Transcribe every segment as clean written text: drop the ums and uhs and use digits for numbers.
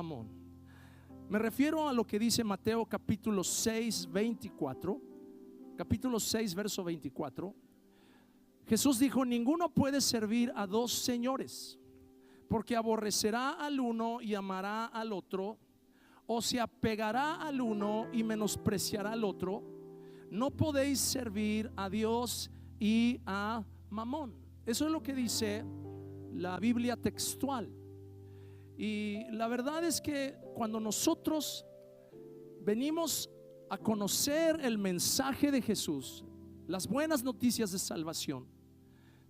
mamón. Me refiero a lo que dice Mateo capítulo 6, 24. Capítulo 6, verso 24. Jesús dijo: ninguno puede servir a dos señores, porque aborrecerá al uno y amará al otro, o se apegará al uno y menospreciará al otro. No podéis servir a Dios y a Mamón. Eso es lo que dice la Biblia textual. Y la verdad es que cuando nosotros venimos a conocer el mensaje de Jesús, las buenas noticias de salvación,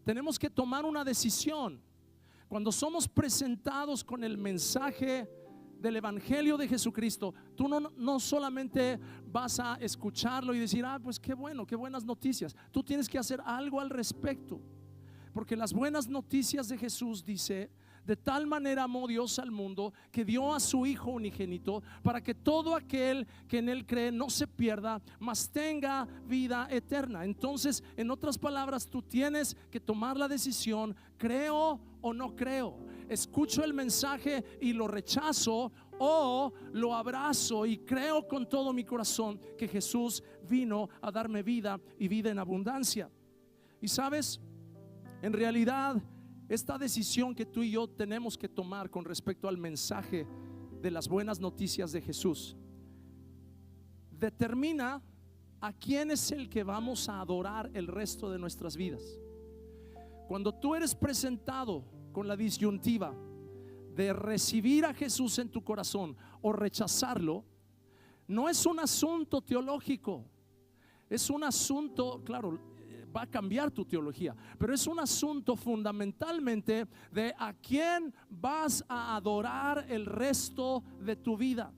tenemos que tomar una decisión. Cuando somos presentados con el mensaje del Evangelio de Jesucristo, tú no solamente vas a escucharlo y decir: pues qué bueno, qué buenas noticias. Tú tienes que hacer algo al respecto, porque las buenas noticias de Jesús dice: de tal manera amó Dios al mundo que dio a su Hijo unigénito, para que todo aquel que en él cree no se pierda, mas tenga vida eterna. Entonces, en otras palabras, tú tienes que tomar la decisión: creo o no creo, escucho el mensaje y lo rechazo, o lo abrazo y creo con todo mi corazón que Jesús vino a darme vida y vida en abundancia. Y sabes, en realidad esta decisión que tú y yo tenemos que tomar con respecto al mensaje de las buenas noticias de Jesús determina a quién es el que vamos a adorar el resto de nuestras vidas. Cuando tú eres presentado con la disyuntiva de recibir a Jesús en tu corazón o rechazarlo, no es un asunto teológico, es un asunto, claro, va a cambiar tu teología, pero es un asunto fundamentalmente de a quién vas a adorar el resto de tu vida.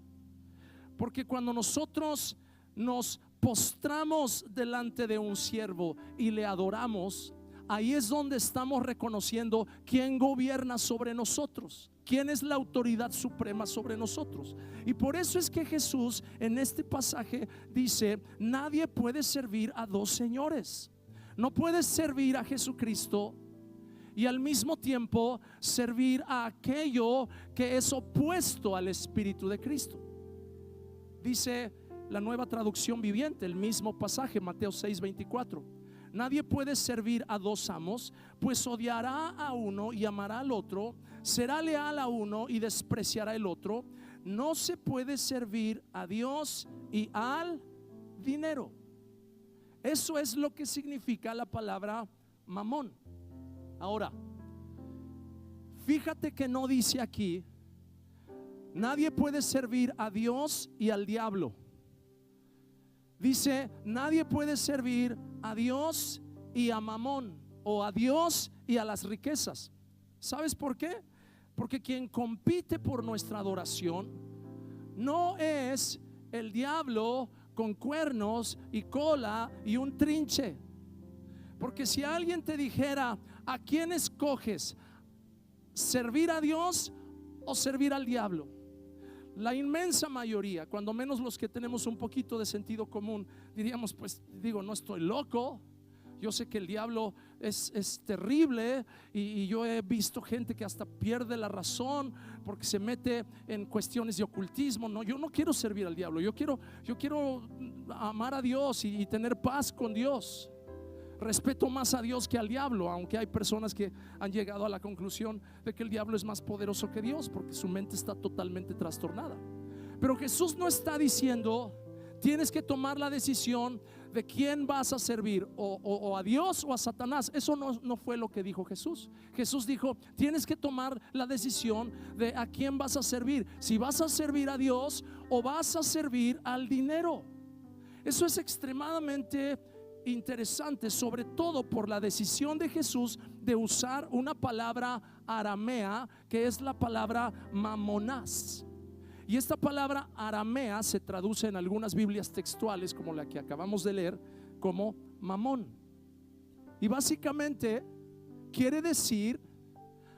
Porque cuando nosotros nos postramos delante de un siervo y le adoramos, ahí es donde estamos reconociendo quién gobierna sobre nosotros, quién es la autoridad suprema sobre nosotros. Y por eso es que Jesús en este pasaje dice: nadie puede servir a dos señores. No puedes servir a Jesucristo y al mismo tiempo servir a aquello que es opuesto al Espíritu de Cristo. Dice la Nueva Traducción Viviente, el mismo pasaje, Mateo 6, 24: nadie puede servir a dos amos, pues odiará a uno y amará al otro, será leal a uno y despreciará al otro. No se puede servir a Dios y al dinero. Eso es lo que significa la palabra mamón. Ahora, fíjate que no dice aquí: nadie puede servir a Dios y al diablo. Dice: nadie puede servir a Dios y a mamón, o a Dios y a las riquezas. ¿Sabes por qué? Porque quien compite por nuestra adoración no es el diablo con cuernos y cola y un trinche. Porque si alguien te dijera: ¿a quién escoges? ¿Servir a Dios o servir al diablo? La inmensa mayoría, cuando menos los que tenemos un poquito de sentido común, diríamos: pues digo, no estoy loco. Yo sé que el diablo es terrible y yo he visto gente que hasta pierde la razón porque se mete en cuestiones de ocultismo. No, yo no quiero servir al diablo. Yo quiero amar a Dios y tener paz con Dios. Respeto más a Dios que al diablo, aunque hay personas que han llegado a la conclusión de que el diablo es más poderoso que Dios porque su mente está totalmente trastornada. Pero Jesús no está diciendo: tienes que tomar la decisión de quién vas a servir, o a Dios o a Satanás. Eso no fue lo que dijo Jesús. Jesús dijo: tienes que tomar la decisión de a quién vas a servir, si vas a servir a Dios o vas a servir al dinero. Eso es extremadamente interesante, sobre todo por la decisión de Jesús de usar una palabra aramea, que es la palabra mamonás. Y esta palabra aramea se traduce en algunas Biblias textuales, como la que acabamos de leer, como mamón. Y básicamente quiere decir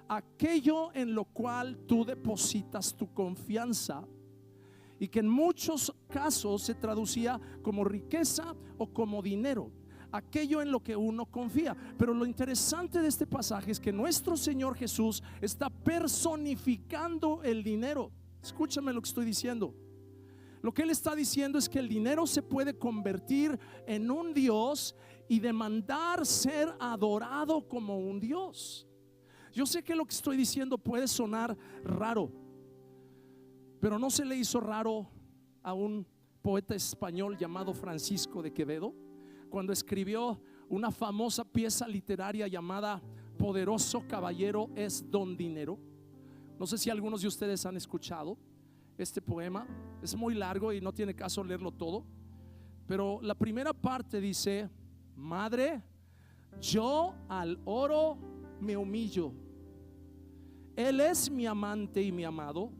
aquello en lo cual tú depositas tu confianza, y que en muchos casos se traducía como riqueza o como dinero, aquello en lo que uno confía. Pero lo interesante de este pasaje es que nuestro Señor Jesús está personificando el dinero. Escúchame lo que estoy diciendo. Lo que él está diciendo es que el dinero se puede convertir en un Dios y demandar ser adorado como un Dios. Yo sé que lo que estoy diciendo puede sonar raro, pero no se le hizo raro a un poeta español llamado Francisco de Quevedo cuando escribió una famosa pieza literaria llamada Poderoso caballero es don dinero. No sé si algunos de ustedes han escuchado este poema. Es muy largo y no tiene caso leerlo todo, pero la primera parte dice: madre, yo al oro me humillo, él es mi amante y mi amado,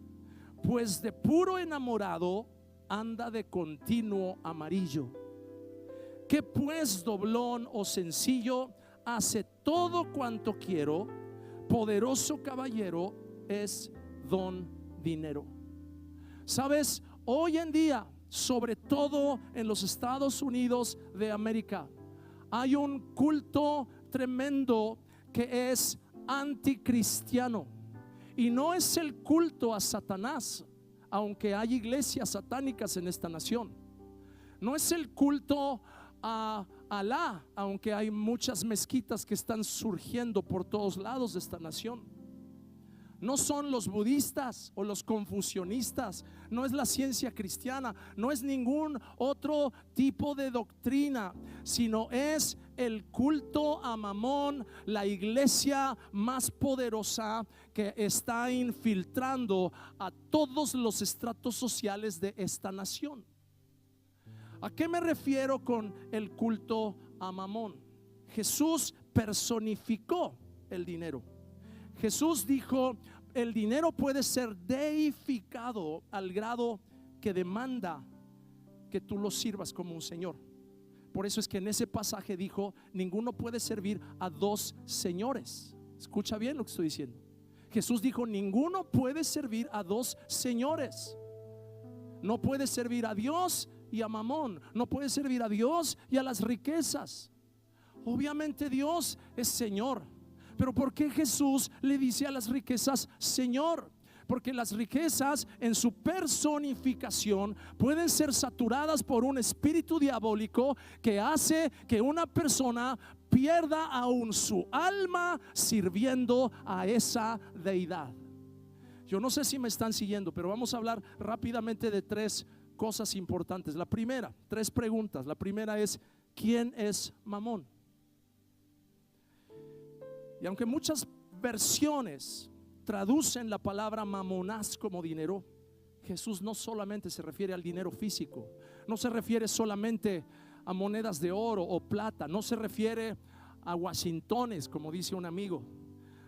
pues de puro enamorado anda de continuo amarillo. Que pues doblón o sencillo hace todo cuanto quiero, poderoso caballero es don dinero. Sabes, hoy en día, sobre todo en los Estados Unidos de América, hay un culto tremendo que es anticristiano, y no es el culto a Satanás, aunque hay iglesias satánicas en esta nación. No es el culto a Alá, aunque hay muchas mezquitas que están surgiendo por todos lados de esta nación. No son los budistas o los confucionistas, no es la ciencia cristiana, no es ningún otro tipo de doctrina, sino es el culto a Mamón, la iglesia más poderosa que está infiltrando a todos los estratos sociales de esta nación. ¿A qué me refiero con el culto a Mamón? Jesús personificó el dinero. Jesús dijo: el dinero puede ser deificado al grado que demanda que tú lo sirvas como un señor. Por eso es que en ese pasaje dijo: ninguno puede servir a dos señores. Escucha bien lo que estoy diciendo. Jesús dijo: ninguno puede servir a dos señores. No puede servir a Dios y a Mamón. No puede servir a Dios y a las riquezas. Obviamente Dios es Señor, pero ¿por qué Jesús le dice a las riquezas Señor? Porque las riquezas en su personificación pueden ser saturadas por un espíritu diabólico que hace que una persona pierda aún su alma sirviendo a esa deidad. Yo no sé si me están siguiendo, pero vamos a hablar rápidamente de tres cosas importantes. La primera, tres preguntas. La primera es: ¿quién es Mamón? Y aunque muchas versiones traducen la palabra mamonás como dinero, Jesús no solamente se refiere al dinero físico, no se refiere solamente a monedas de oro o plata, no se refiere a washingtones, como dice un amigo,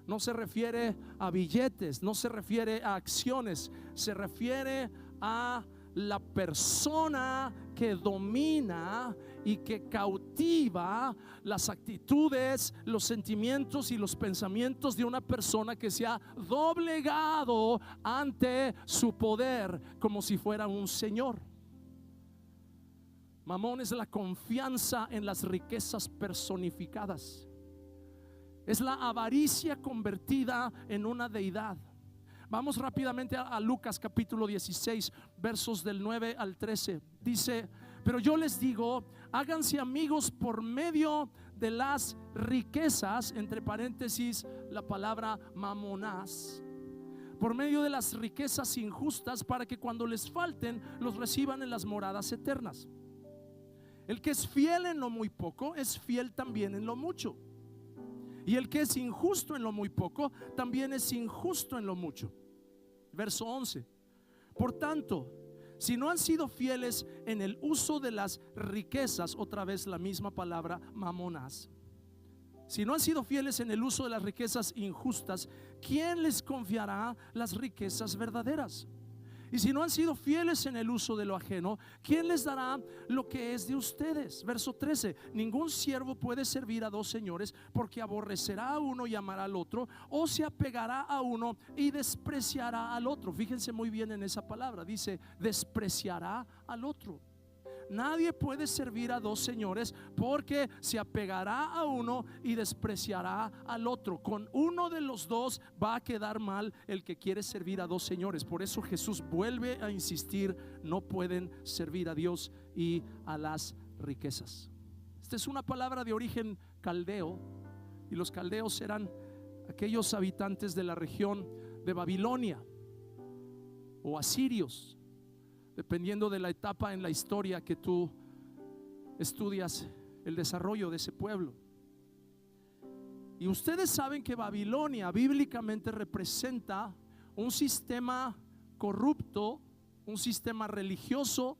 no se refiere a billetes, no se refiere a acciones, se refiere a la persona que domina y que cautiva las actitudes, los sentimientos y los pensamientos de una persona que se ha doblegado ante su poder como si fuera un señor. Mamón es la confianza en las riquezas personificadas, es la avaricia convertida en una deidad. Vamos rápidamente a Lucas capítulo 16, versos del 9 al 13. Dice: pero yo les digo, háganse amigos por medio de las riquezas, entre paréntesis la palabra mamonás, por medio de las riquezas injustas, para que cuando les falten los reciban en las moradas eternas. El que es fiel en lo muy poco es fiel también en lo mucho, y el que es injusto en lo muy poco también es injusto en lo mucho. Verso 11: por tanto, si no han sido fieles en el uso de las riquezas, otra vez la misma palabra mamonás, si no han sido fieles en el uso de las riquezas injustas, ¿quién les confiará las riquezas verdaderas? Y si no han sido fieles en el uso de lo ajeno, ¿quién les dará lo que es de ustedes? Verso 13: ningún siervo puede servir a dos señores, porque aborrecerá a uno y amará al otro, o se apegará a uno y despreciará al otro. Fíjense muy bien en esa palabra, dice despreciará al otro. nadie puede servir a dos señores, porque se apegará a uno y despreciará al otro. Con uno de los dos va a quedar mal el que quiere servir a dos señores. Por eso Jesús vuelve a insistir: no pueden servir a Dios y a las riquezas. Esta es una palabra de origen caldeo, y los caldeos eran aquellos habitantes de la región de Babilonia o asirios, dependiendo de la etapa en la historia que tú estudias el desarrollo de ese pueblo. Y ustedes saben que Babilonia bíblicamente representa un sistema corrupto, un sistema religioso,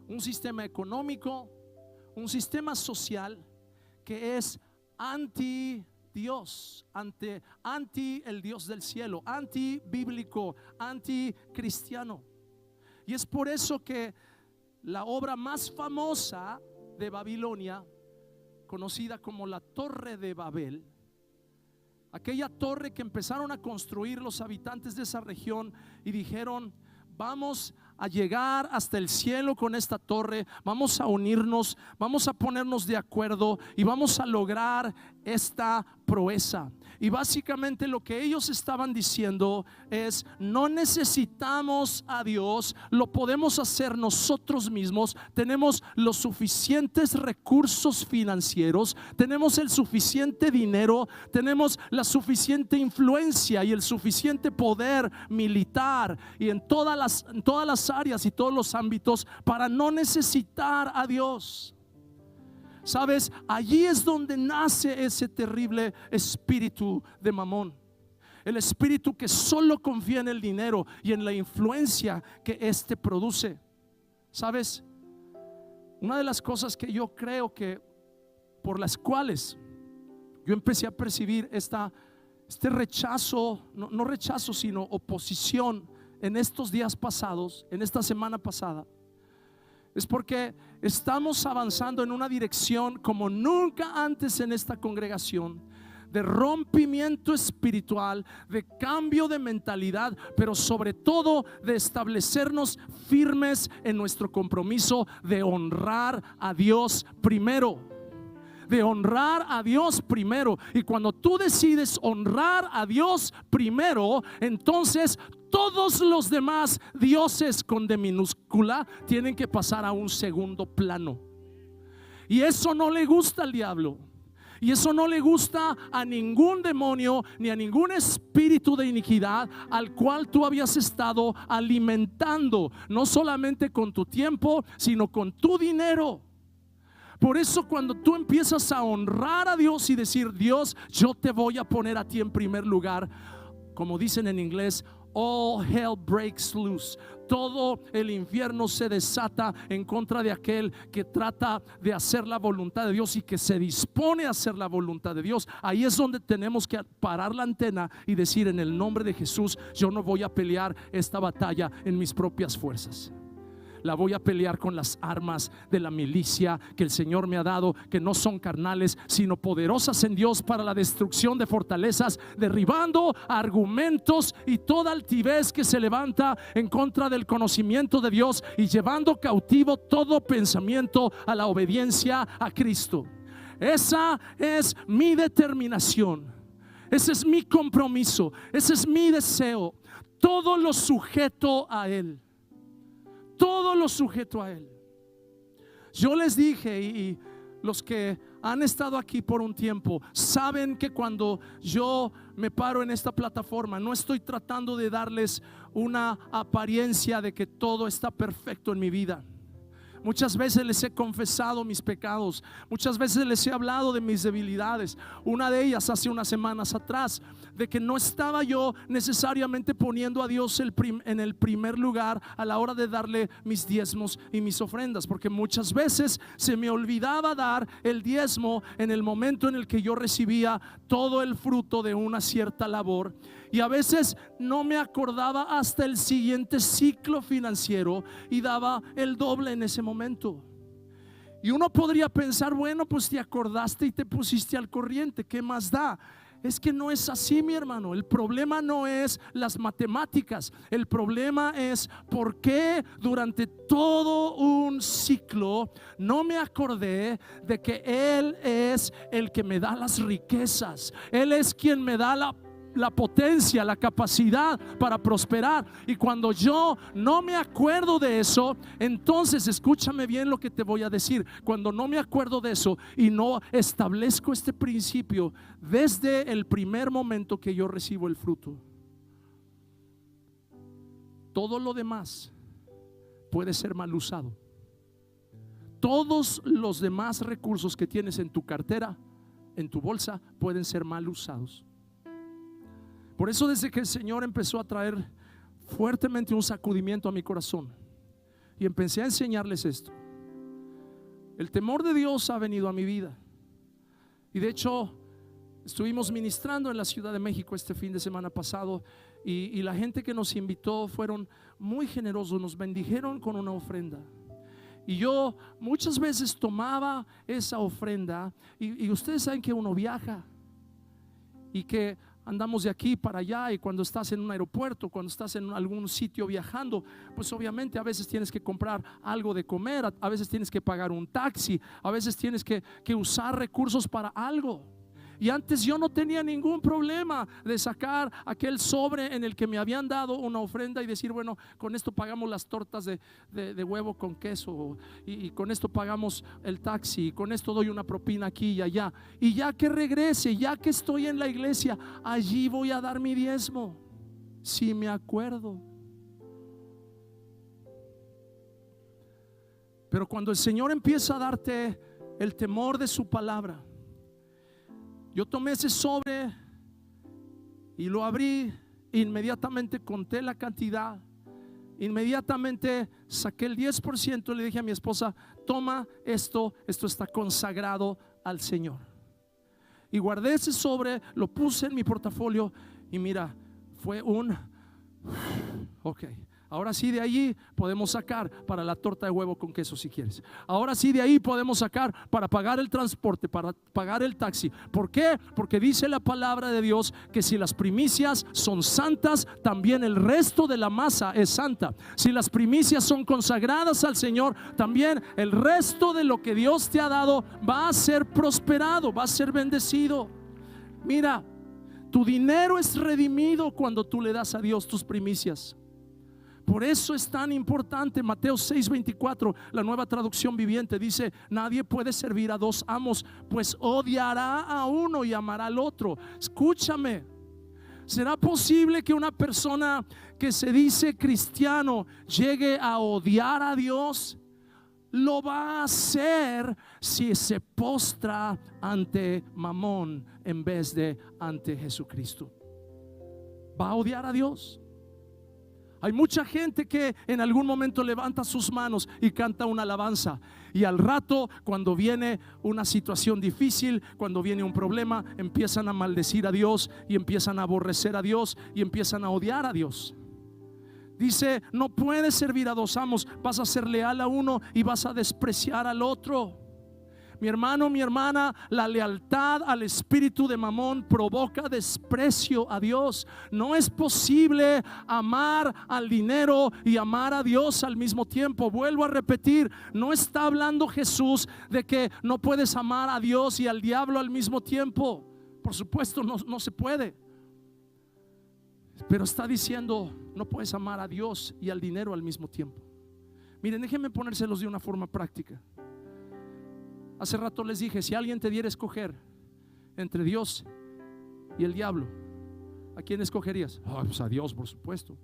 un sistema económico, un sistema social que es anti Dios, anti el Dios del cielo, anti bíblico, anti cristiano. Y es por eso que la obra más famosa de Babilonia, conocida como la Torre de Babel, aquella torre que empezaron a construir los habitantes de esa región y dijeron: vamos a llegar hasta el cielo con esta torre, vamos a unirnos, vamos a ponernos de acuerdo y vamos a lograr esta proeza. Y básicamente lo que ellos estaban diciendo es: no necesitamos a Dios, lo podemos hacer nosotros mismos, tenemos los suficientes recursos financieros, tenemos el suficiente dinero, tenemos la suficiente influencia y el suficiente poder militar y en todas las áreas y todos los ámbitos para no necesitar a Dios. Sabes, allí es donde nace ese terrible espíritu de Mamón, el espíritu que solo confía en el dinero y en la influencia que éste produce. Sabes, una de las cosas que yo creo que por las cuales yo empecé a percibir este rechazo, no rechazo, sino oposición en estos días pasados, en esta semana pasada, es porque estamos avanzando en una dirección como nunca antes en esta congregación, de rompimiento espiritual, de cambio de mentalidad, pero sobre todo de establecernos firmes en nuestro compromiso de honrar a Dios primero. De honrar a Dios primero. Y cuando tú decides honrar a Dios primero, entonces todos los demás dioses con D minúscula tienen que pasar a un segundo plano. Y eso no le gusta al diablo. Y eso no le gusta a ningún demonio ni a ningún espíritu de iniquidad al cual tú habías estado alimentando, no solamente con tu tiempo, sino con tu dinero. Por eso cuando tú empiezas a honrar a Dios y decir: Dios, yo te voy a poner a ti en primer lugar, como dicen en inglés, all hell breaks loose. Todo el infierno se desata en contra de aquel que trata de hacer la voluntad de Dios y que se dispone a hacer la voluntad de Dios. Ahí es donde tenemos que parar la antena y decir: en el nombre de Jesús, yo no voy a pelear esta batalla en mis propias fuerzas. La voy a pelear con las armas de la milicia que el Señor me ha dado, que no son carnales, sino poderosas en Dios para la destrucción de fortalezas, derribando argumentos y toda altivez que se levanta en contra del conocimiento de Dios y llevando cautivo todo pensamiento a la obediencia a Cristo. Esa es mi determinación, ese es mi compromiso, ese es mi deseo. Todo lo sujeto a Él. Todo lo sujeto a Él. Yo les dije, y los que han estado aquí por un tiempo saben que cuando yo me paro en esta plataforma, no estoy tratando de darles una apariencia de que todo está perfecto en mi vida. Muchas veces les he confesado mis pecados, muchas veces les he hablado de mis debilidades. Una de ellas hace unas semanas atrás, de que no estaba yo necesariamente poniendo a Dios en el primer lugar a la hora de darle mis diezmos y mis ofrendas, porque muchas veces se me olvidaba dar el diezmo en el momento en el que yo recibía todo el fruto de una cierta labor. Y a veces no me acordaba hasta el siguiente ciclo financiero y daba el doble en ese momento. Y uno podría pensar: bueno, pues te acordaste y te pusiste al corriente, ¿qué más da? Es que no es así, mi hermano. El problema no es las matemáticas. El problema es por qué durante todo un ciclo no me acordé de que Él es el que me da las riquezas. Él es quien me da la potencia, la capacidad para prosperar. Y cuando yo no me acuerdo de eso, entonces escúchame bien lo que te voy a decir. Cuando no me acuerdo de eso y no establezco este principio desde el primer momento que yo recibo el fruto, todo lo demás puede ser mal usado. Todos los demás recursos que tienes en tu cartera, en tu bolsa, pueden ser mal usados. Por eso, desde que el Señor empezó a traer fuertemente un sacudimiento a mi corazón y empecé a enseñarles esto, el temor de Dios ha venido a mi vida. Y de hecho estuvimos ministrando en la Ciudad de México este fin de semana pasado, y la gente que nos invitó fueron muy generosos, nos bendijeron con una ofrenda. Y yo muchas veces tomaba esa ofrenda, y ustedes saben que uno viaja y que andamos de aquí para allá, y cuando estás en un aeropuerto, cuando estás en algún sitio viajando, pues obviamente a veces tienes que comprar algo de comer, a veces tienes que pagar un taxi, a veces tienes que usar recursos para algo. Y antes yo no tenía ningún problema de sacar aquel sobre en el que me habían dado una ofrenda y decir, bueno, con esto pagamos las tortas de huevo con queso, y con esto pagamos el taxi, y con esto doy una propina aquí y allá. Y ya que regrese, ya que estoy en la iglesia, allí voy a dar mi diezmo, si me acuerdo. Pero cuando el Señor empieza a darte el temor de su palabra, yo tomé ese sobre y lo abrí, inmediatamente conté la cantidad, inmediatamente saqué el 10% y le dije a mi esposa, toma esto está consagrado al Señor. Y guardé ese sobre, lo puse en mi portafolio, y mira, fue ok, ahora sí, de allí podemos sacar para la torta de huevo con queso si quieres. Ahora sí, de ahí podemos sacar para pagar el transporte, para pagar el taxi. ¿Por qué? Porque dice la palabra de Dios que si las primicias son santas, también el resto de la masa es santa. Si las primicias son consagradas al Señor, también el resto de lo que Dios te ha dado va a ser prosperado, va a ser bendecido. Mira, tu dinero es redimido cuando tú le das a Dios tus primicias. Por eso es tan importante. Mateo 6:24, la Nueva Traducción Viviente, dice: nadie puede servir a dos amos, pues odiará a uno y amará al otro. Escúchame, ¿será posible que una persona que se dice cristiano llegue a odiar a Dios? Lo va a hacer si se postra ante Mamón en vez de ante Jesucristo. Va a odiar a Dios. Hay mucha gente que en algún momento levanta sus manos y canta una alabanza, y al rato, cuando viene una situación difícil, cuando viene un problema, empiezan a maldecir a Dios y empiezan a aborrecer a Dios y empiezan a odiar a Dios. Dice: no puedes servir a dos amos, vas a ser leal a uno y vas a despreciar al otro. Mi hermano, mi hermana, la lealtad al espíritu de Mamón provoca desprecio a Dios. No es posible amar al dinero y amar a Dios al mismo tiempo. Vuelvo a repetir, no está hablando Jesús de que no puedes amar a Dios y al diablo al mismo tiempo. Por supuesto, no se puede. Pero está diciendo: no puedes amar a Dios y al dinero al mismo tiempo. Miren, déjenme ponérselos de una forma práctica. Hace rato les dije: si alguien te diera a escoger entre Dios y el diablo, ¿a quién escogerías? Pues a Dios, por supuesto.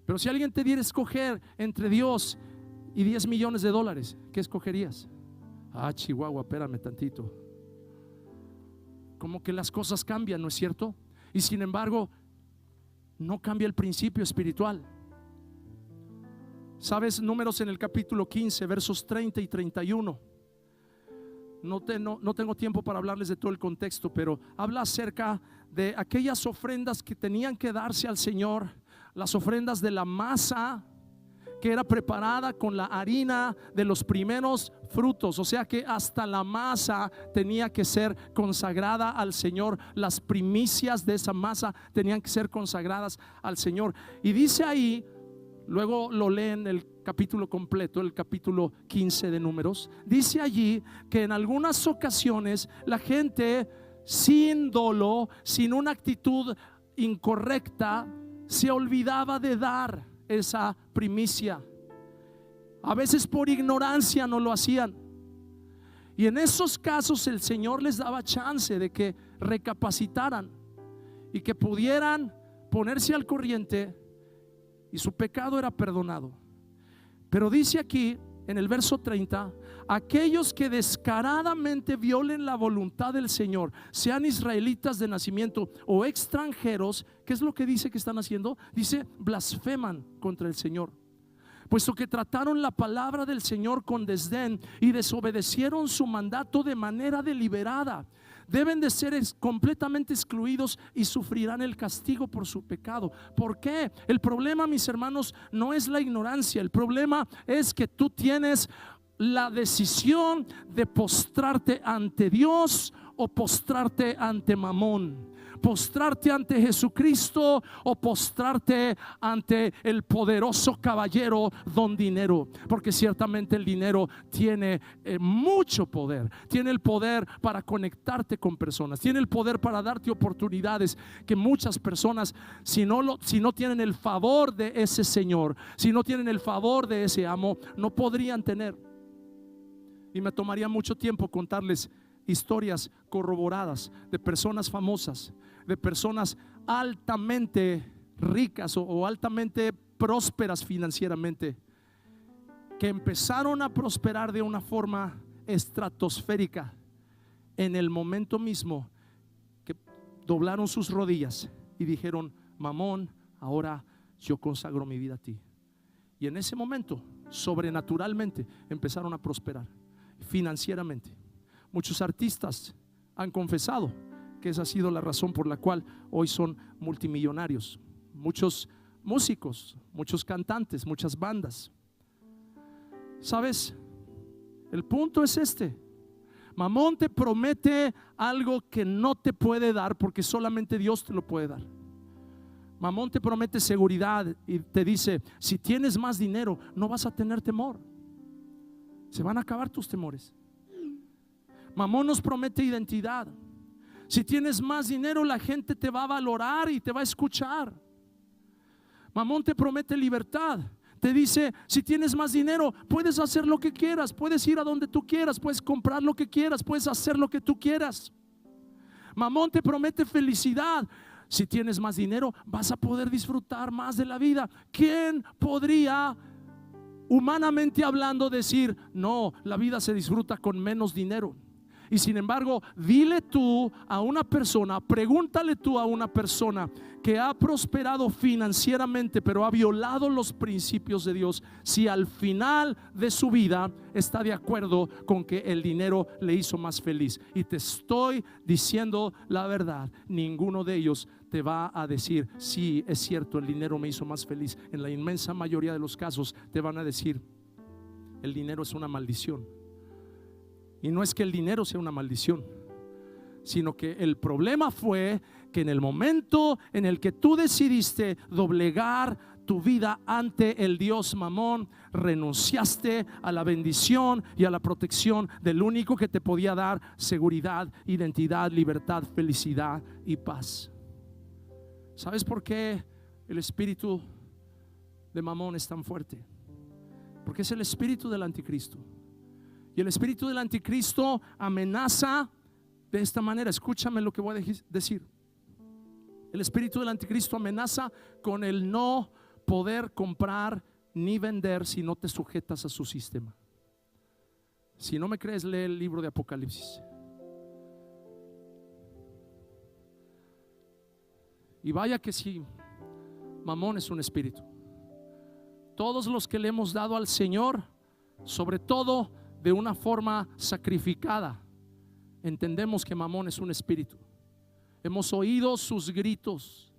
Pero si alguien te diera a escoger entre Dios y 10 millones de dólares, ¿qué escogerías? Chihuahua, espérame tantito. Como que las cosas cambian, ¿no es cierto? Y sin embargo, no cambia el principio espiritual. ¿Sabes? Números en el capítulo 15, versos 30 y 31. No tengo tiempo para hablarles de todo el contexto, pero habla acerca de aquellas ofrendas que tenían que darse al Señor, las ofrendas de la masa que era preparada con la harina de los primeros frutos, o sea que hasta la masa tenía que ser consagrada al Señor. Las primicias de esa masa tenían que ser consagradas al Señor. Y dice ahí, luego lo leen el capítulo completo, el capítulo 15 de Números, dice allí que en algunas ocasiones la gente sin dolo, sin una actitud incorrecta, se olvidaba de dar esa primicia. A veces por ignorancia no lo hacían. Y en esos casos el Señor les daba chance de que recapacitaran y que pudieran ponerse al corriente, y su pecado era perdonado. Pero dice aquí en el verso 30: aquellos que descaradamente violen la voluntad del Señor, sean israelitas de nacimiento o extranjeros, ¿qué es lo que dice que están haciendo? Dice, blasfeman contra el Señor, puesto que trataron la palabra del Señor con desdén y desobedecieron su mandato de manera deliberada. Deben de ser completamente excluidos y sufrirán el castigo por su pecado. ¿Por qué? El problema, mis hermanos, no es la ignorancia. El problema es que tú tienes la decisión de postrarte ante Dios o postrarte ante Mamón, postrarte ante Jesucristo o postrarte ante el poderoso caballero don dinero. Porque ciertamente el dinero tiene mucho poder, tiene el poder para conectarte con personas, tiene el poder para darte oportunidades que muchas personas, si no tienen el favor de ese Señor, si no tienen el favor de ese amo, no podrían tener. Y me tomaría mucho tiempo contarles historias corroboradas de personas famosas, de personas altamente ricas o altamente prósperas financieramente, que empezaron a prosperar de una forma estratosférica en el momento mismo que doblaron sus rodillas y dijeron: Mamón, ahora yo consagro mi vida a ti. Y en ese momento, sobrenaturalmente, empezaron a prosperar financieramente. Muchos artistas han confesado que esa ha sido la razón por la cual hoy son multimillonarios. Muchos músicos, muchos cantantes, muchas bandas. ¿Sabes? El punto es este: Mamón te promete algo que no te puede dar, porque solamente Dios te lo puede dar. Mamón te promete seguridad y te dice: si tienes más dinero, no vas a tener temor, se van a acabar tus temores. Mamón nos promete identidad. Si tienes más dinero, la gente te va a valorar y te va a escuchar. Mamón te promete libertad. Te dice: si tienes más dinero, puedes hacer lo que quieras, puedes ir a donde tú quieras, puedes comprar lo que quieras, puedes hacer lo que tú quieras. Mamón te promete felicidad. Si tienes más dinero, vas a poder disfrutar más de la vida. ¿Quién podría, humanamente hablando, decir: no, la vida se disfruta con menos dinero? Y sin embargo, dile tú a una persona, pregúntale tú a una persona que ha prosperado financieramente pero ha violado los principios de Dios, si al final de su vida está de acuerdo con que el dinero le hizo más feliz. Y te estoy diciendo la verdad, ninguno de ellos te va a decir: sí, es cierto, el dinero me hizo más feliz. En la inmensa mayoría de los casos te van a decir: el dinero es una maldición. Y no es que el dinero sea una maldición, sino que el problema fue que en el momento en el que tú decidiste doblegar tu vida ante el Dios Mamón, renunciaste a la bendición y a la protección del único que te podía dar seguridad, identidad, libertad, felicidad y paz. ¿Sabes por qué el espíritu de Mamón es tan fuerte? Porque es el espíritu del anticristo. Y el espíritu del anticristo amenaza de esta manera. Escúchame lo que voy a decir. El espíritu del anticristo amenaza con el no poder comprar ni vender si no te sujetas a su sistema. Si no me crees, lee el libro de Apocalipsis. Y vaya que sí, Mamón es un espíritu. Todos los que le hemos dado al Señor, sobre todo de una forma sacrificada, entendemos que Mamón es un espíritu. Hemos oído sus gritos,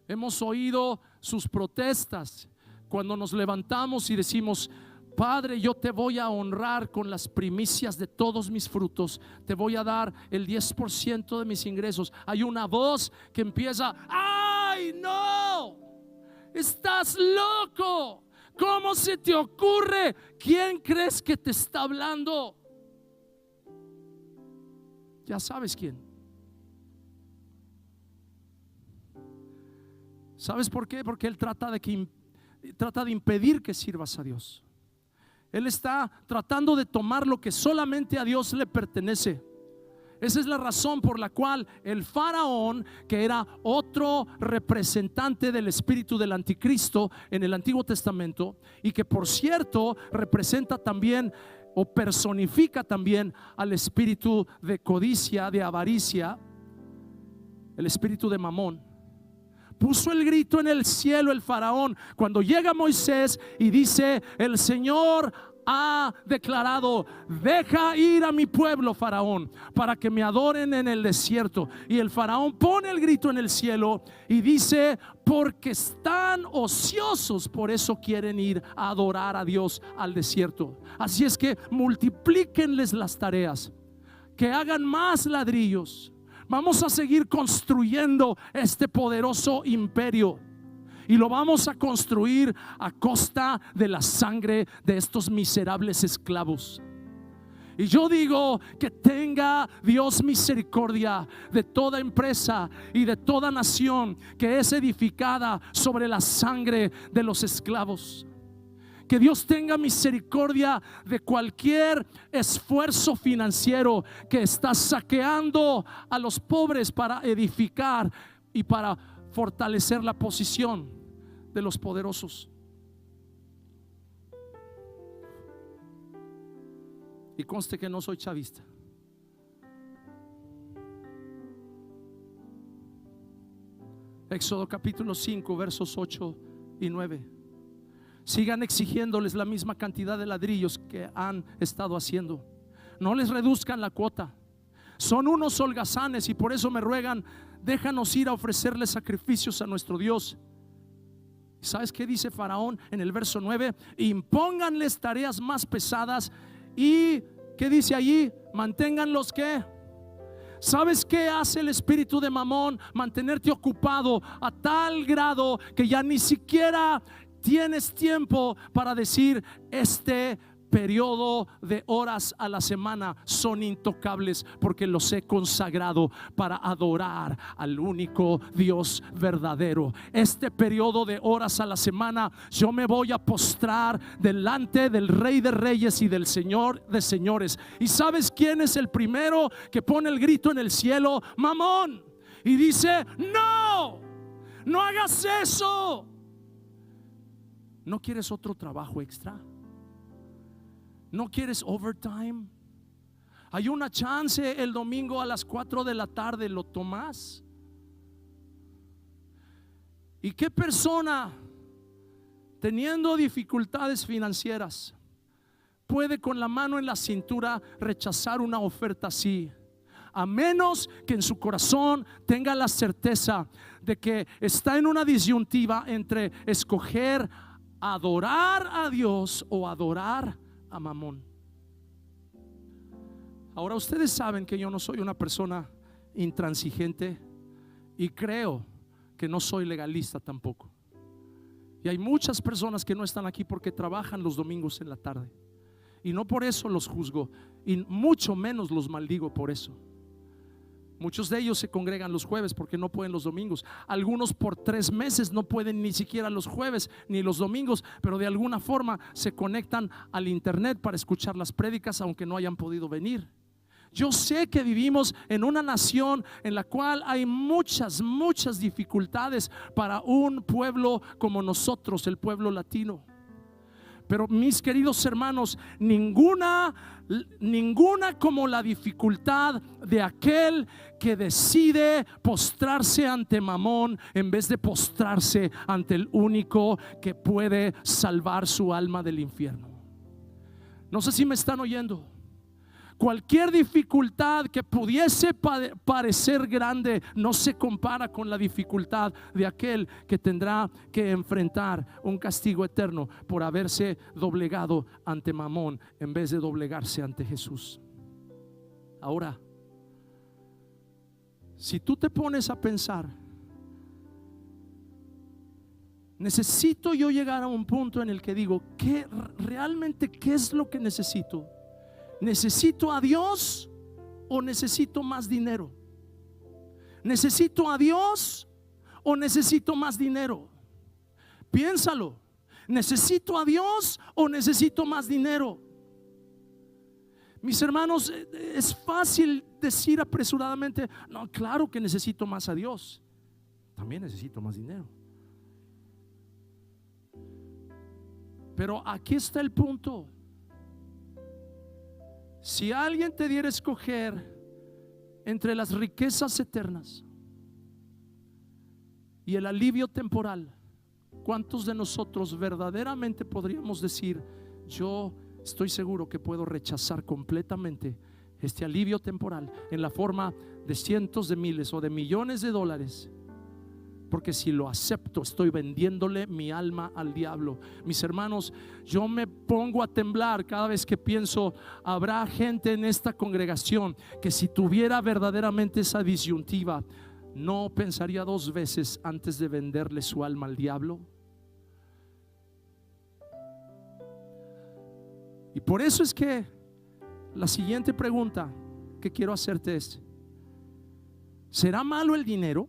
hemos oído sus protestas, cuando nos levantamos y decimos: Padre, yo te voy a honrar con las primicias de todos mis frutos, te voy a dar el 10% de mis ingresos, hay una voz que empieza: ¡ay, no! ¡Estás loco! ¿Cómo se te ocurre? ¿Quién crees que te está hablando? Ya sabes quién. ¿Sabes por qué? Porque Él trata de impedir que sirvas a Dios. Él está tratando de tomar lo que solamente a Dios le pertenece. Esa es la razón por la cual el faraón, que era otro representante del espíritu del anticristo en el Antiguo Testamento, y que por cierto representa también o personifica también al espíritu de codicia, de avaricia, el espíritu de Mamón, puso el grito en el cielo el faraón cuando llega Moisés y dice: el Señor ha declarado: deja ir a mi pueblo, faraón, para que me adoren en el desierto. Y el faraón pone el grito en el cielo y dice: porque están ociosos, por eso quieren ir a adorar a Dios al desierto. Así es que multiplíquenles las tareas, que hagan más ladrillos. Vamos a seguir construyendo este poderoso imperio, y lo vamos a construir a costa de la sangre de estos miserables esclavos. Y yo digo que tenga Dios misericordia de toda empresa y de toda nación que es edificada sobre la sangre de los esclavos. Que Dios tenga misericordia de cualquier esfuerzo financiero que está saqueando a los pobres para edificar y para fortalecer la posición de los poderosos. Y conste que no soy chavista. Éxodo capítulo 5 versos 8 y 9. Sigan exigiéndoles la misma cantidad de ladrillos que han estado haciendo. No les reduzcan la cuota. Son unos holgazanes y por eso me ruegan: déjanos ir a ofrecerles sacrificios a nuestro Dios. ¿Sabes qué dice Faraón en el verso 9? Impónganles tareas más pesadas. Y ¿qué dice allí? Manténganlos, ¿qué? ¿Sabes qué hace el espíritu de Mamón? Mantenerte ocupado a tal grado que ya ni siquiera tienes tiempo para decir: este periodo de horas a la semana son intocables, porque los he consagrado para adorar al único Dios verdadero. Este periodo de horas a la semana yo me voy a postrar delante del Rey de Reyes y del Señor de Señores. ¿Y sabes quién es el primero que pone el grito en el cielo? Mamón. Y dice: no, no hagas eso. ¿No quieres otro trabajo extra? ¿No quieres overtime? Hay una chance el domingo a las 4 de la tarde, ¿lo tomas? ¿Y qué persona, teniendo dificultades financieras, puede con la mano en la cintura rechazar una oferta así? A menos que en su corazón tenga la certeza de que está en una disyuntiva entre escoger adorar a Dios o adorar a Mamón. Ahora, ustedes saben que yo no soy una persona intransigente, y creo que no soy legalista tampoco. Y hay muchas personas que no están aquí porque trabajan los domingos en la tarde, y no por eso los juzgo, y mucho menos los maldigo por eso. Muchos de ellos se congregan los jueves porque no pueden los domingos. Algunos por 3 meses no pueden ni siquiera los jueves ni los domingos, pero de alguna forma se conectan al internet para escuchar las prédicas aunque no hayan podido venir. Yo sé que vivimos en una nación en la cual hay muchas dificultades para un pueblo como nosotros, el pueblo latino. Pero mis queridos hermanos, ninguna como la dificultad de aquel que decide postrarse ante Mamón en vez de postrarse ante el único que puede salvar su alma del infierno. No sé si me están oyendo. Cualquier dificultad que pudiese parecer grande no se compara con la dificultad de aquel que tendrá que enfrentar un castigo eterno por haberse doblegado ante Mamón en vez de doblegarse ante Jesús. Ahora, si tú te pones a pensar, necesito yo llegar a un punto en el que digo, ¿qué realmente qué es lo que necesito? ¿Necesito a Dios o necesito más dinero? ¿Necesito a Dios o necesito más dinero? Piénsalo. ¿Necesito a Dios o necesito más dinero? Mis hermanos, es fácil decir apresuradamente, no, claro que necesito más a Dios. También necesito más dinero. Pero aquí está el punto. Si alguien te diera a escoger entre las riquezas eternas y el alivio temporal, ¿cuántos de nosotros verdaderamente podríamos decir, yo estoy seguro que puedo rechazar completamente este alivio temporal en la forma de cientos de miles o de millones de dólares? Porque si lo acepto, estoy vendiéndole mi alma al diablo. Mis hermanos, yo me pongo a temblar cada vez que pienso, habrá gente en esta congregación que si tuviera verdaderamente esa disyuntiva, no pensaría dos veces antes de venderle su alma al diablo. Y por eso es que la siguiente pregunta que quiero hacerte es, ¿será malo el dinero?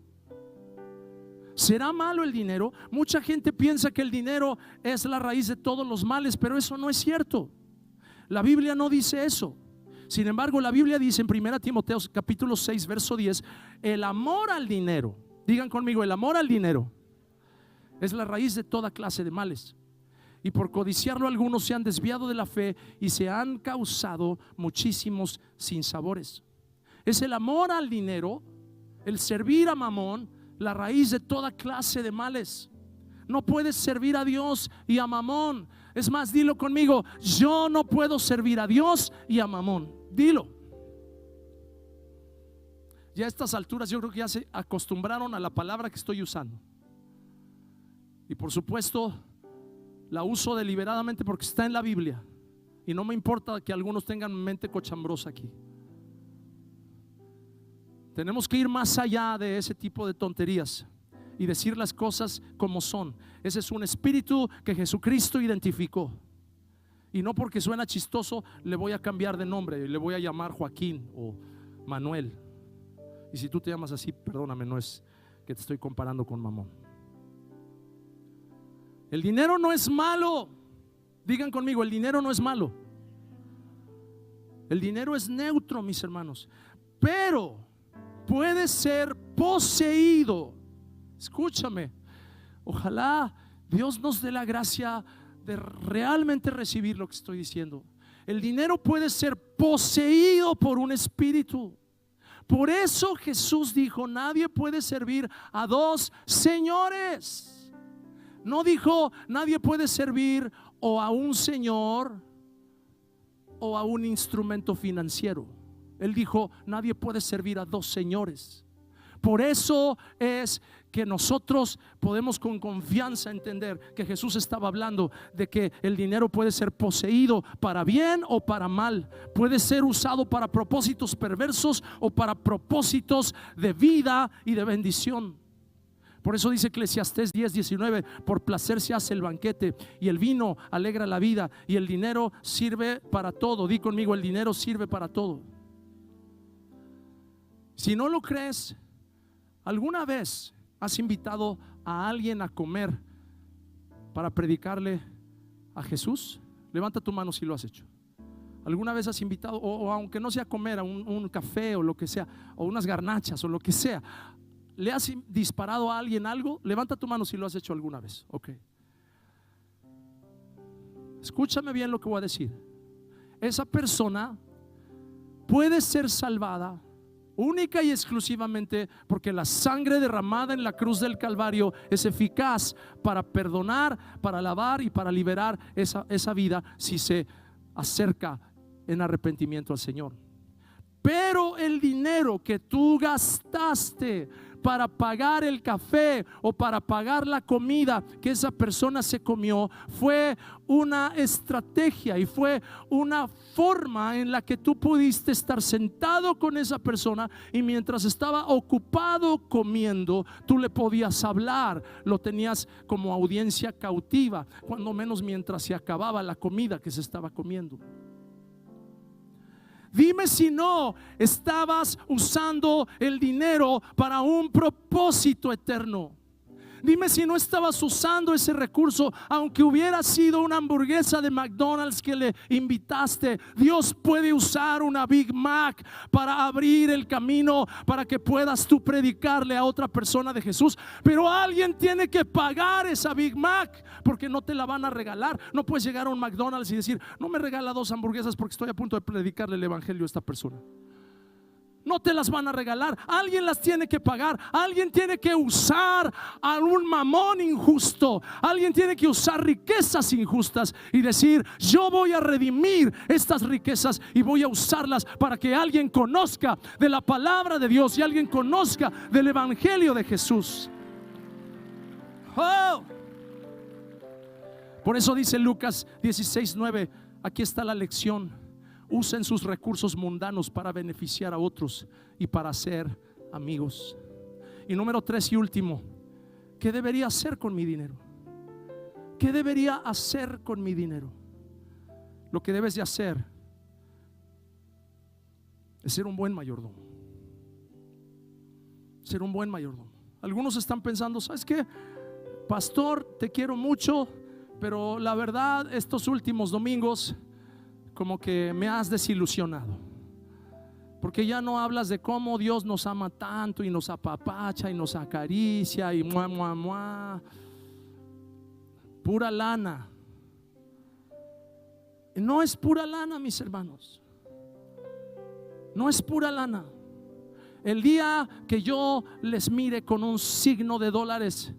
¿Será malo el dinero? Mucha gente piensa que el dinero es la raíz de todos los males, pero eso no es cierto. La Biblia no dice eso. Sin embargo, la Biblia dice en 1 Timoteo capítulo 6 verso 10, el amor al dinero, digan conmigo, el amor al dinero es la raíz de toda clase de males. Y por codiciarlo algunos se han desviado de la fe y se han causado muchísimos sinsabores. Es el amor al dinero, el servir a Mamón, la raíz de toda clase de males. No puedes servir a Dios y a Mamón. Es más, dilo conmigo, yo no puedo servir a Dios y a Mamón. Dilo. Ya a estas alturas yo creo que ya se acostumbraron a la palabra que estoy usando. Y por supuesto la uso deliberadamente porque está en la Biblia. Y no me importa que algunos tengan mente cochambrosa aquí. Tenemos que ir más allá de ese tipo de tonterías y decir las cosas como son. Ese es un espíritu que Jesucristo identificó. Y no porque suena chistoso le voy a cambiar de nombre, le voy a llamar Joaquín o Manuel. Y si tú te llamas así, perdóname, no es que te estoy comparando con Mamón. El dinero no es malo. Digan conmigo, el dinero no es malo. El dinero es neutro, mis hermanos. Pero puede ser poseído. Escúchame, ojalá Dios nos dé la gracia de realmente recibir lo que estoy diciendo. El dinero puede ser poseído por un espíritu. Por eso Jesús dijo, nadie puede servir a dos señores. No dijo, nadie puede servir o a un señor o a un instrumento financiero. Él dijo, nadie puede servir a dos señores. Por eso es que nosotros podemos con confianza entender que Jesús estaba hablando de que el dinero puede ser poseído para bien o para mal. Puede ser usado para propósitos perversos o para propósitos de vida y de bendición. Por eso dice Eclesiastés 10:19, por placer se hace el banquete y el vino alegra la vida y el dinero sirve para todo. Di conmigo, el dinero sirve para todo. Si no lo crees, ¿alguna vez has invitado a alguien a comer para predicarle a Jesús? Levanta tu mano si lo has hecho. ¿Alguna vez has invitado, o aunque no sea a comer, a un café o lo que sea, o unas garnachas o lo que sea, le has disparado a alguien algo? Levanta tu mano si lo has hecho alguna vez. Ok. Escúchame bien lo que voy a decir. Esa persona puede ser salvada única y exclusivamente porque la sangre derramada en la cruz del Calvario es eficaz para perdonar, para lavar y para liberar esa vida si se acerca en arrepentimiento al Señor. Pero el dinero que tú gastaste para pagar el café o para pagar la comida que esa persona se comió fue una estrategia y fue una forma en la que tú pudiste estar sentado con esa persona, y mientras estaba ocupado comiendo, tú le podías hablar, lo tenías como audiencia cautiva, cuando menos mientras se acababa la comida que se estaba comiendo. Dime si no estabas usando el dinero para un propósito eterno. Dime si no estabas usando ese recurso, aunque hubiera sido una hamburguesa de McDonald's que le invitaste. Dios puede usar una Big Mac para abrir el camino para que puedas tú predicarle a otra persona de Jesús. Pero alguien tiene que pagar esa Big Mac, porque no te la van a regalar. No puedes llegar a un McDonald's y decir: no me regala 2 hamburguesas porque estoy a punto de predicarle el evangelio a esta persona. No te las van a regalar, alguien las tiene que pagar. Alguien tiene que usar a un mamón injusto, alguien tiene que usar riquezas injustas y decir: yo voy a redimir estas riquezas y voy a usarlas para que alguien conozca de la palabra de Dios y alguien conozca del evangelio de Jesús. Oh. Por eso dice Lucas 16:9, aquí está la lección: usen sus recursos mundanos para beneficiar a otros y para ser amigos. Y número 3 y último, ¿qué debería hacer con mi dinero? ¿Qué debería hacer con mi dinero? Lo que debes de hacer es ser un buen mayordomo. Ser un buen mayordomo. Algunos están pensando: ¿sabes qué, pastor? Te quiero mucho, pero la verdad estos últimos domingos como que me has desilusionado, porque ya no hablas de cómo Dios nos ama tanto y nos apapacha y nos acaricia y mua, mua, mua. Pura lana. No es pura lana, mis hermanos. No es pura lana. El día que yo les mire con un signo de dólares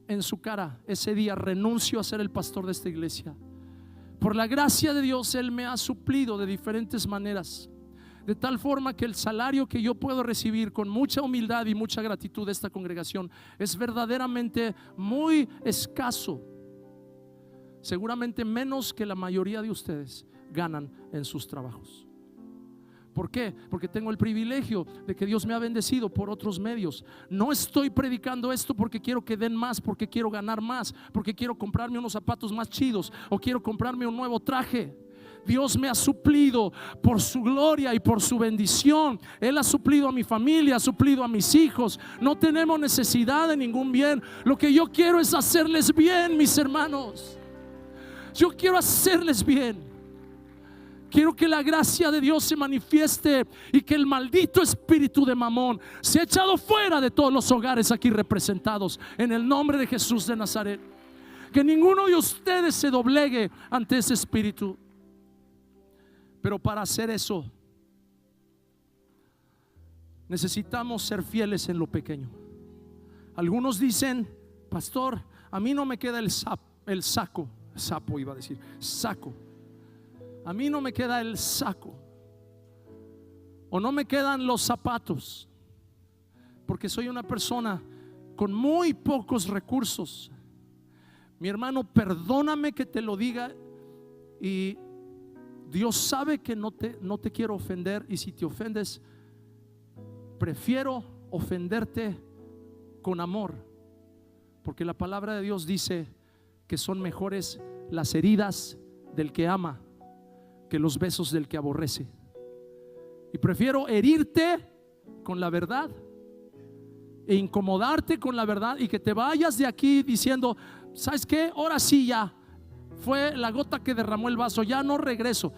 en su cara, ese día renuncio a ser el pastor de esta iglesia. Por la gracia de Dios, Él me ha suplido de diferentes maneras, de tal forma que el salario que yo puedo recibir con mucha humildad y mucha gratitud de esta congregación es verdaderamente muy escaso. Seguramente menos que la mayoría de ustedes ganan en sus trabajos. ¿Por qué? Porque tengo el privilegio de que Dios me ha bendecido por otros medios. No estoy predicando esto porque quiero que den más, porque quiero ganar más, porque quiero comprarme unos zapatos más chidos o quiero comprarme un nuevo traje. Dios me ha suplido por su gloria y por su bendición. Él ha suplido a mi familia, ha suplido a mis hijos. No tenemos necesidad de ningún bien. Lo que yo quiero es hacerles bien, mis hermanos. Yo quiero hacerles bien. Quiero que la gracia de Dios se manifieste y que el maldito espíritu de Mamón sea echado fuera de todos los hogares aquí representados en el nombre de Jesús de Nazaret. Que ninguno de ustedes se doblegue ante ese espíritu. Pero para hacer eso necesitamos ser fieles en lo pequeño. Algunos dicen: pastor, a mí no me queda el saco. Sapo iba a decir, saco. A mí no me queda el saco, o no me quedan los zapatos, porque soy una persona con muy pocos recursos. Mi hermano, perdóname que te lo diga, y Dios sabe que no te quiero ofender, y si te ofendes, prefiero ofenderte con amor, porque la palabra de Dios dice que son mejores las heridas del que ama que los besos del que aborrece. Y prefiero herirte con la verdad e incomodarte con la verdad, y que te vayas de aquí diciendo: ¿sabes qué? Ahora sí, ya fue la gota que derramó el vaso, ya no regreso.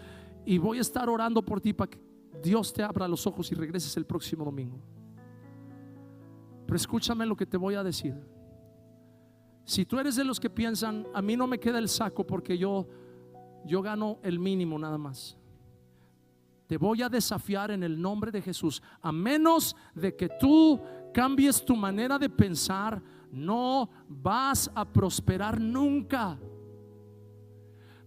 Y voy a estar orando por ti para que Dios te abra los ojos y regreses el próximo domingo. Pero escúchame lo que te voy a decir. Si tú eres de los que piensan: a mí no me queda el saco porque yo gano el mínimo nada más, te voy a desafiar en el nombre de Jesús: a menos de que tú cambies tu manera de pensar, no vas a prosperar nunca.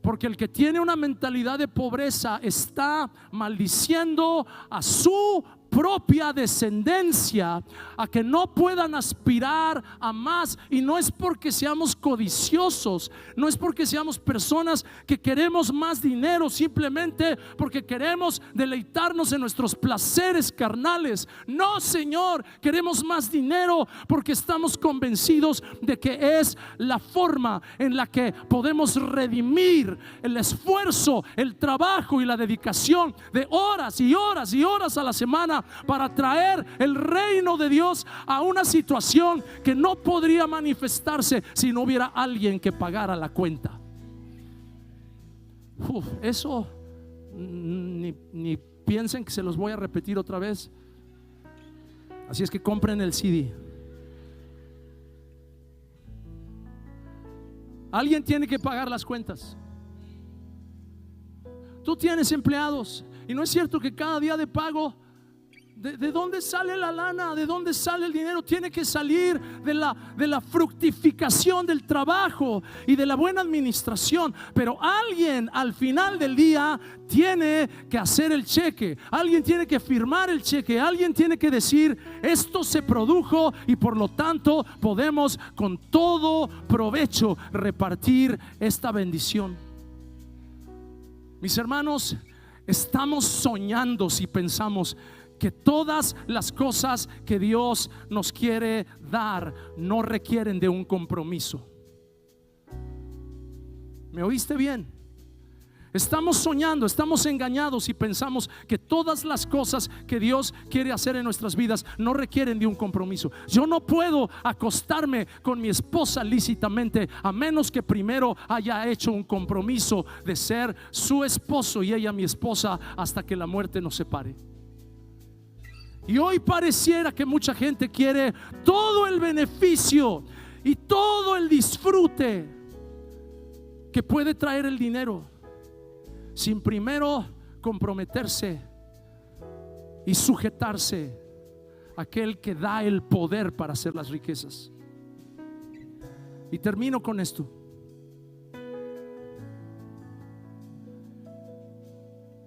Porque el que tiene una mentalidad de pobreza está maldiciendo a su propia descendencia, a que no puedan aspirar a más. Y no es porque seamos codiciosos, no es porque seamos personas que queremos más dinero simplemente porque queremos deleitarnos en nuestros placeres carnales. No, Señor, queremos más dinero porque estamos convencidos de que es la forma en la que podemos redimir el esfuerzo, el trabajo y la dedicación de horas y horas y horas a la semana para traer el reino de Dios a una situación que no podría manifestarse si no hubiera alguien que pagara la cuenta. Eso ni piensen que se los voy a repetir otra vez. Así es que compren el CD. Alguien tiene que pagar las cuentas. Tú tienes empleados y no es cierto que cada día de pago, ¿de dónde sale la lana? ¿De dónde sale el dinero? Tiene que salir de la fructificación del trabajo y de la buena administración. Pero alguien al final del día tiene que hacer el cheque. Alguien tiene que firmar el cheque. Alguien tiene que decir: esto se produjo y por lo tanto podemos con todo provecho repartir esta bendición. Mis hermanos, estamos soñando si pensamos que todas las cosas que Dios nos quiere dar no requieren de un compromiso. ¿Me oíste bien? Estamos soñando, estamos engañados y pensamos que todas las cosas que Dios quiere hacer en nuestras vidas no requieren de un compromiso. Yo no puedo acostarme con mi esposa lícitamente a menos que primero haya hecho un compromiso de ser su esposo y ella mi esposa hasta que la muerte nos separe. Y hoy pareciera que mucha gente quiere todo el beneficio y todo el disfrute que puede traer el dinero sin primero comprometerse y sujetarse a aquel que da el poder para hacer las riquezas. Y termino con esto.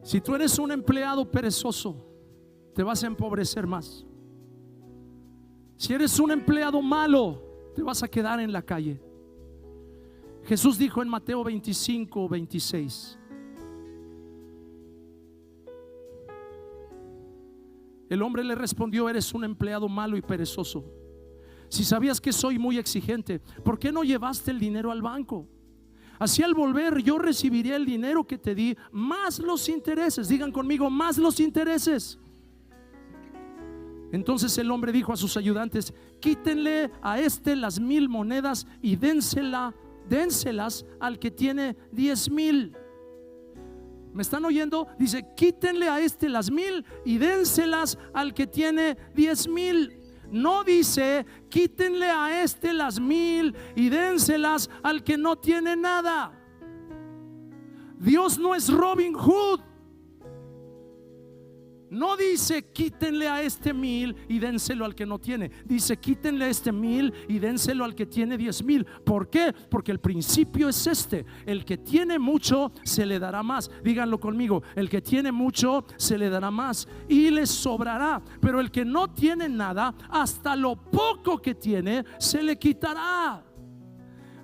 Si tú eres un empleado perezoso, te vas a empobrecer más. Si eres un empleado malo, te vas a quedar en la calle. Jesús dijo en Mateo 25:26: el hombre le respondió: eres un empleado malo y perezoso. Si sabías que soy muy exigente, ¿por qué no llevaste el dinero al banco? Así al volver yo recibiré el dinero que te di más los intereses. Digan conmigo: más los intereses. Entonces el hombre dijo a sus ayudantes: quítenle a este las 1,000 monedas y dénselas al que tiene 10,000. ¿Me están oyendo? Dice: quítenle a este las 1,000 y dénselas al que tiene 10,000. No dice: quítenle a este las 1,000 y dénselas al que no tiene nada. Dios no es Robin Hood. No dice: quítenle a este 1,000 y dénselo al que no tiene. Dice: quítenle a este 1,000 y dénselo al que tiene 10,000. ¿Por qué? Porque el principio es este: el que tiene mucho se le dará más. Díganlo conmigo: el que tiene mucho se le dará más y le sobrará. Pero el que no tiene nada, hasta lo poco que tiene se le quitará.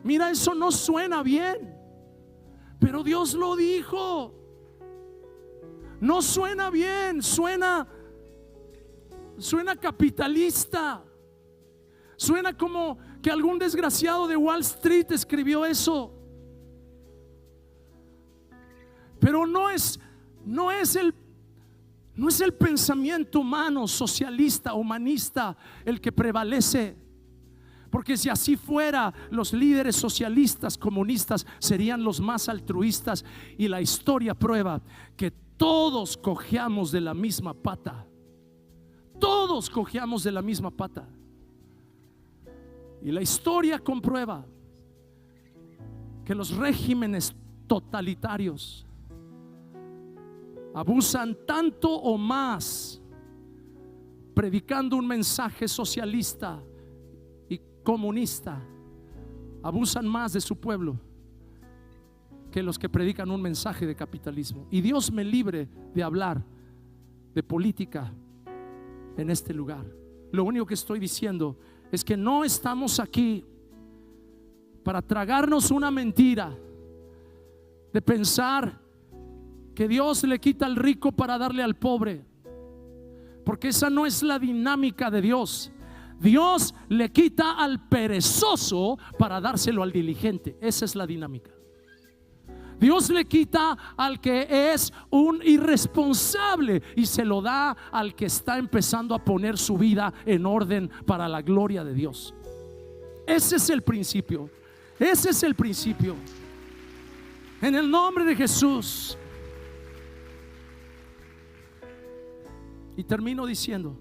Mira, eso no suena bien, pero Dios lo dijo. No suena bien, suena capitalista. Suena como que algún desgraciado de Wall Street escribió eso. Pero no es el pensamiento humano, socialista, humanista el que prevalece. Porque si así fuera, los líderes socialistas, comunistas serían los más altruistas. Y la historia prueba que todos cojeamos de la misma pata. Todos cojeamos de la misma pata. Y la historia comprueba que los regímenes totalitarios abusan tanto o más predicando un mensaje socialista y comunista. Abusan más de su pueblo que los que predican un mensaje de capitalismo. Y Dios me libre de hablar de política en este lugar. Lo único que estoy diciendo es que no estamos aquí para tragarnos una mentira de pensar que Dios le quita al rico para darle al pobre, porque esa no es la dinámica de Dios. Dios le quita al perezoso para dárselo al diligente. Esa es la dinámica. Dios le quita al que es un irresponsable y se lo da al que está empezando a poner su vida en orden para la gloria de Dios. Ese es el principio. Ese es el principio. En el nombre de Jesús. Y termino diciendo,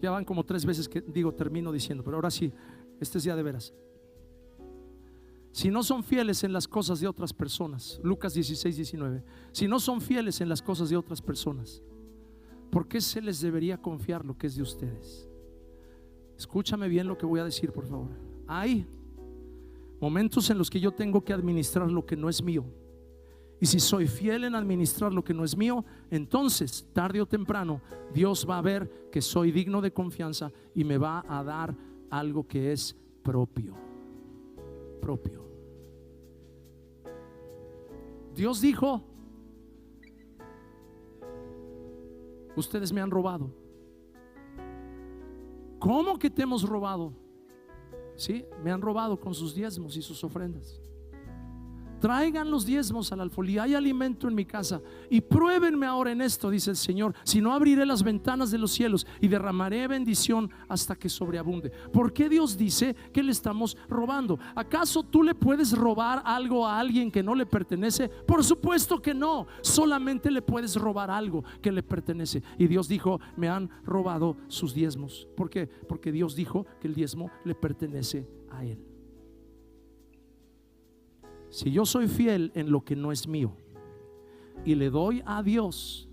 ya van como 3 veces que digo termino diciendo, pero ahora sí, este es ya de veras. Si no son fieles en las cosas de otras personas, Lucas 16:19, si no son fieles en las cosas de otras personas, ¿por qué se les debería confiar lo que es de ustedes? Escúchame bien lo que voy a decir, por favor. Hay momentos en los que yo tengo que administrar lo que no es mío. Y si soy fiel en administrar lo que no es mío, entonces tarde o temprano Dios va a ver que soy digno de confianza y me va a dar algo que es propio. Dios dijo: ustedes me han robado. ¿Cómo que te hemos robado? Sí, me han robado con sus diezmos y sus ofrendas. Traigan los diezmos al alfolí, hay alimento en mi casa. Y pruébenme ahora en esto, dice el Señor, si no abriré las ventanas de los cielos y derramaré bendición hasta que sobreabunde. ¿Por qué Dios dice que le estamos robando? ¿Acaso tú le puedes robar algo a alguien que no le pertenece? Por supuesto que no. Solamente le puedes robar algo que le pertenece. Y Dios dijo: me han robado sus diezmos. ¿Por qué? Porque Dios dijo que el diezmo le pertenece a Él. Si yo soy fiel en lo que no es mío y le doy a Dios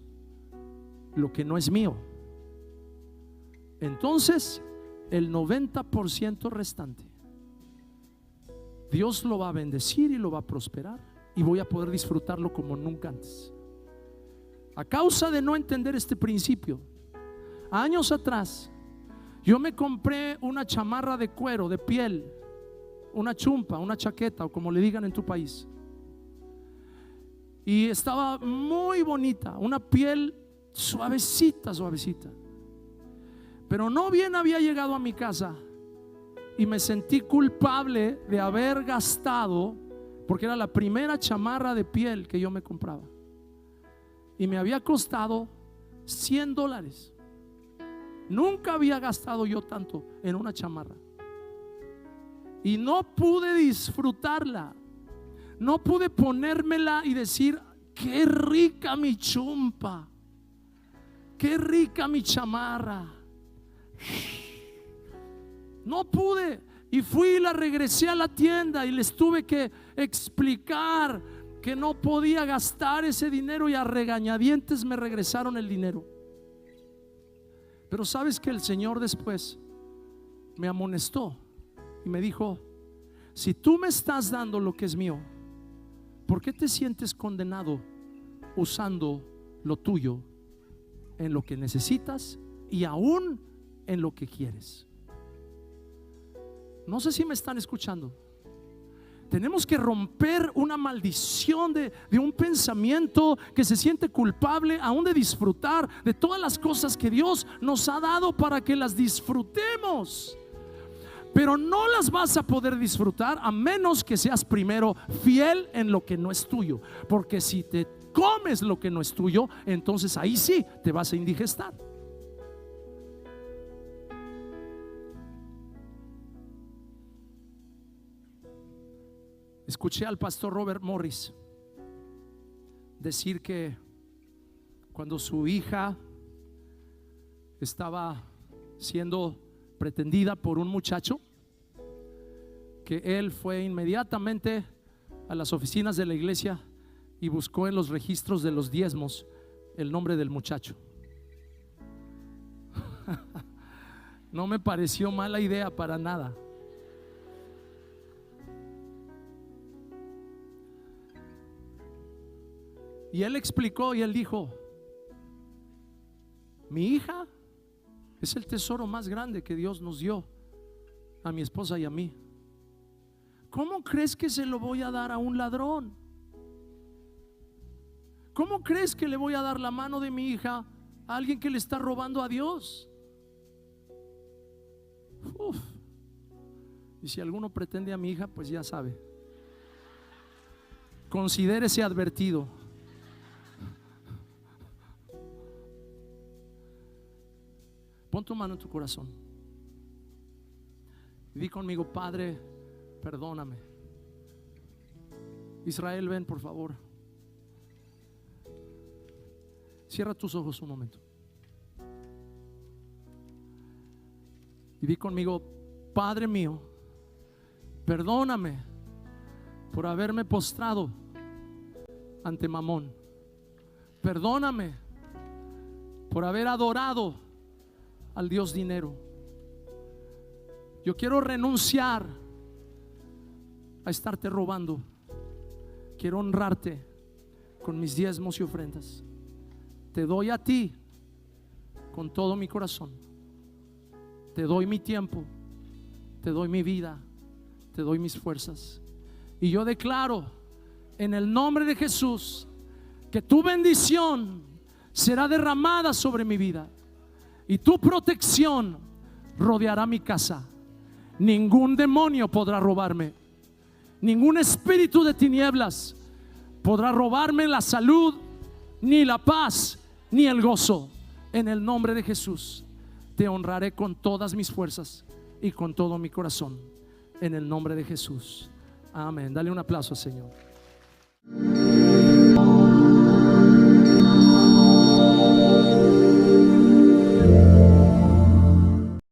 lo que no es mío, entonces el 90% restante Dios lo va a bendecir y lo va a prosperar, y voy a poder disfrutarlo como nunca antes. A causa de no entender este principio, años atrás yo me compré una chamarra de cuero, de piel, una chumpa, una chaqueta, o como le digan en tu país, y estaba muy bonita, una piel suavecita, pero no bien había llegado a mi casa y me sentí culpable de haber gastado, porque era la primera chamarra de piel que yo me compraba y me había costado $100. Nunca había gastado yo tanto en una chamarra. Y no pude disfrutarla. No pude ponérmela y decir: qué rica mi chumpa, qué rica mi chamarra. No pude. Y fui y la regresé a la tienda y les tuve que explicar que no podía gastar ese dinero, y a regañadientes me regresaron el dinero. Pero sabes que el Señor después me amonestó y me dijo: si tú me estás dando lo que es mío, ¿por qué te sientes condenado usando lo tuyo en lo que necesitas y aún en lo que quieres? No sé si me están escuchando. Tenemos que romper una maldición de un pensamiento que se siente culpable aún de disfrutar de todas las cosas que Dios nos ha dado para que las disfrutemos. Pero no las vas a poder disfrutar a menos que seas primero fiel en lo que no es tuyo. Porque si te comes lo que no es tuyo, entonces ahí sí te vas a indigestar. Escuché al pastor Robert Morris decir que cuando su hija estaba siendo pretendida por un muchacho, que él fue inmediatamente a las oficinas de la iglesia y buscó en los registros de los diezmos el nombre del muchacho. No me pareció mala idea para nada. Y él explicó y él dijo: mi hija es el tesoro más grande que Dios nos dio a mi esposa y a mí. ¿Cómo crees que se lo voy a dar a un ladrón? ¿Cómo crees que le voy a dar la mano de mi hija a alguien que le está robando a Dios? Uf. Y si alguno pretende a mi hija, pues ya sabe, considérese advertido. Pon tu mano en tu corazón y di conmigo: Padre, perdóname. Israel, ven por favor. Cierra tus ojos un momento y di conmigo: Padre mío, perdóname por haberme postrado ante Mamón. Perdóname por haber adorado al Dios dinero. Yo quiero renunciar a estarte robando. Quiero honrarte con mis diezmos y ofrendas. Te doy a ti con todo mi corazón. Te doy mi tiempo, te doy mi vida, te doy mis fuerzas. Y yo declaro en el nombre de Jesús que tu bendición será derramada sobre mi vida y tu protección rodeará mi casa. Ningún demonio podrá robarme. Ningún espíritu de tinieblas podrá robarme la salud, ni la paz, ni el gozo. En el nombre de Jesús te honraré con todas mis fuerzas y con todo mi corazón. En el nombre de Jesús. Amén. Dale un aplauso al Señor.